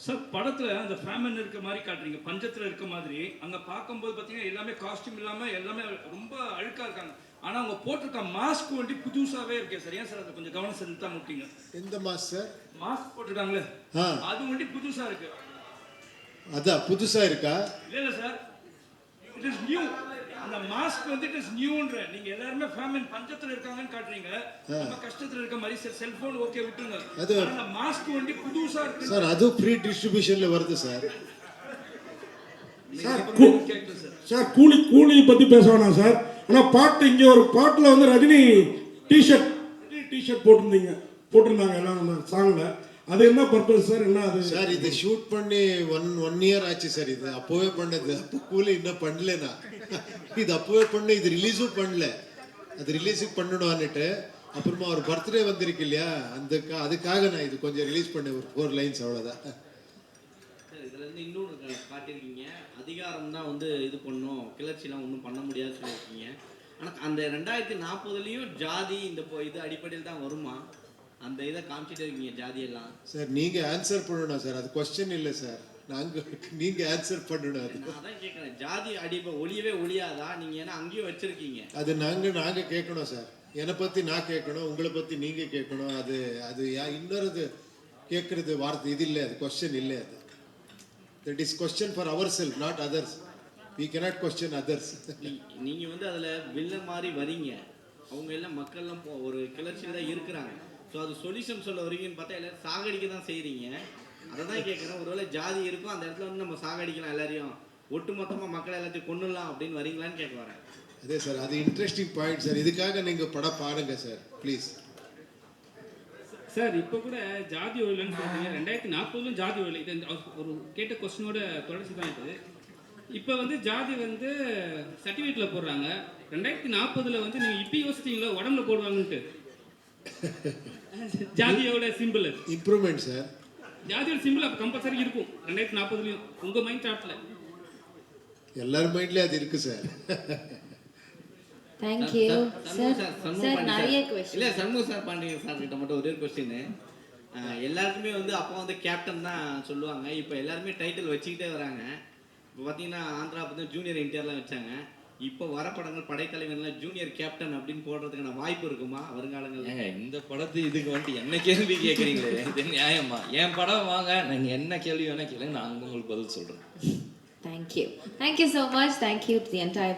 Sir படத்துல அந்த famine இருக்க மாதிரி காட்டுறீங்க, பஞ்சத்துல இருக்க மாதிரி. அங்க பார்க்கும்போது பாத்தீங்கன்னா எல்லாமே காஸ்டியூம் இல்லாம எல்லாமே ரொம்ப அழுக்கா இருக்காங்க. ஆனா அவங்க போட்டிருக்க மாஸ்க் வந்து புதுசாவே இருக்கே சார். ஏன் சார் அதை கொஞ்சம் கவனம் செலுத்தா முட்டீங்க? எந்த மாஸ்க் சார்? மாஸ்க் போட்டிருக்காங்களே அது வந்து புதுசா இருக்கு. அதான் புதுசா இருக்கா? இல்ல சார், இட் இஸ் நியூ. அந்த மாஸ்க் வந்து இட் இஸ் நியூன்ற. நீங்க எல்லாரும் ஃபேமன் பஞ்சத்துல இருக்காங்கன்னு காட்டுறீங்க, நம்ம கஷ்டத்துல இருக்க மாதிரி. சார் செல்போன் ஓகே விட்டுங்க, அது அந்த மாஸ்க் வந்து புதுசா இருக்கு சார். அது ஃப்ரீ டிஸ்ட்ரிபியூஷன்ல வருது சார். சார் கூலி பத்தி பேச வேணாம் சார். ஆனா பாட்டு இங்க ஒரு பாட்டுல வந்து ரஜினி டிஷர்ட் போட்டிருந்தாங்க எல்லாம் சாங்ல. அது என்ன பர்பஸ் சார்? என்ன அது சார்? இது ஷூட் பண்ணி ஒன் இயர் ஆச்சு சார். இது அப்போவே பண்ணது. அப்போ கூலி இன்னும் பண்ணலனா. இது அப்போவே பண்ண, இது ரிலீஸும் பண்ணல. அது ரிலீஸுக்கு பண்ணணும்னுட்டு அப்புறமா ஒரு பர்த்டே வந்திருக்கு இல்லையா, அதுக்காக நான் இது கொஞ்சம் ரிலீஸ் பண்ணேன். ஒரு 4 லைன்ஸ் அவ்வளோதான். இதுல இருந்து இன்னொன்று காட்டியிருக்கீங்க, அதிகாரம் தான் வந்து இது பண்ணும், கிளர்ச்சிலாம் ஒன்றும் பண்ண முடியாது சொல்லியிருக்கீங்க. ஆனால் அந்த 2040லையும் ஜாதி இந்த இது அடிப்படையில் தான் வருமா? அந்த இதை காமிச்சிட்டு இருக்கீங்க ஜாதியெல்லாம். சார் நீங்க ஆன்சர் பண்ணணும் சார். அது கொஸ்டின் இல்லை சார். நீங்க ஆன்சர் பண்ணணும். அது நான் தான் கேட்குறேன், ஜாதி ஒளியவே ஒளியாதா? நீங்க ஏன்னா அங்கேயும் வச்சிருக்கீங்க. அது நாங்க கேட்கணும் சார். என்னை பத்தி நான் கேட்கணும், உங்களை பத்தி நீங்க கேட்கணும். அது இன்னொரு கேட்கறது வார்த்தை இது இல்லை. அது கொஸ்டின் இல்லை. அது தட் இஸ் கொஸ்டின் ஃபார் அவர் self, not others. we cannot question others. நீங்க வந்து அதுல வில்லன் மாதிரி வரீங்க. அவங்க எல்லாம் மக்கள்லாம் ஒரு கிளர்ச்சியில் தான் இருக்கிறாங்க. ஸோ அது சொல்யூஷன் சொல்ல வரீங்கன்னு பார்த்தா எல்லாரும் சாகடிக்க தான் செய்கிறீங்க. அதை தான் கேட்குறேன். ஒருவேளை ஜாதி இருக்கும், அந்த இடத்துல வந்து நம்ம சாகடிக்கலாம், எல்லாரையும் ஒட்டு மொத்தமாக மக்களை எல்லாத்தையும் கொண்டுடலாம் அப்படின்னு வரீங்களான்னு கேட்க வரேன். அதே சார், அது இன்ட்ரெஸ்டிங் பாயிண்ட் சார். இதுக்காக நீங்கள் படம் பாருங்க சார் ப்ளீஸ். சார் இப்போ கூட ஜாதி ஒழியலன்னு சொல்றீங்க, 2040லும் ஜாதி ஒழியல. இது ஒரு கேட்ட கொஸ்டினோட தொடர்ச்சி தான் இது. இப்போ வந்து ஜாதி வந்து சர்டிஃபிகேட்டில் போடுறாங்க. 2040ல் வந்து நீங்கள் இப்போ யோசிச்சிங்களோ உடம்புல போடுவாங்கன்ட்டு. ஜாதியோட சிம்பிள் இம்ப்ரூவ்மெண்ட் சார். ஜாதியோட சிம்பிள் அப்போ கம்பல்சரி இருக்கும் 2040லையும். உங்கள் மைண்ட் தாட்டில் எல்லார் மைண்ட்லேயும் அது இருக்கு சார். Thank you. Sir, நிறைய क्वेश्चन. இல்ல சண்முக சார் பாண்டிய சார் கிட்ட மட்டும் ஒரே क्वेश्चन. எல்லாருமே வந்து அப்போ வந்து கேப்டன் தான் சொல்லுவாங்க. இப்போ எல்லாருமே டைட்டில் வச்சுக்கிட்டே வராங்க. இப்போ பார்த்தீங்கன்னா ஆந்திரா பற்றி ஜூனியர் என்டிஆர்லாம் வச்சாங்க. இப்போ வர படங்கள் படைத்தலைவர்லாம் ஜூனியர் கேப்டன் அப்படின்னு போடுறதுக்கான வாய்ப்பு இருக்குமா வருங்காலங்கள்? இந்த படத்து இதுக்கு வந்துட்டு என்ன கேள்வி கேட்குறீங்களே, இது நியாயமா? என் படம் வாங்க, நீங்கள் என்ன கேள்வி வேணா கேளுங்க, நான் உங்களுக்கு பதில் சொல்கிறேன். Thank you so much. Thank you to the entire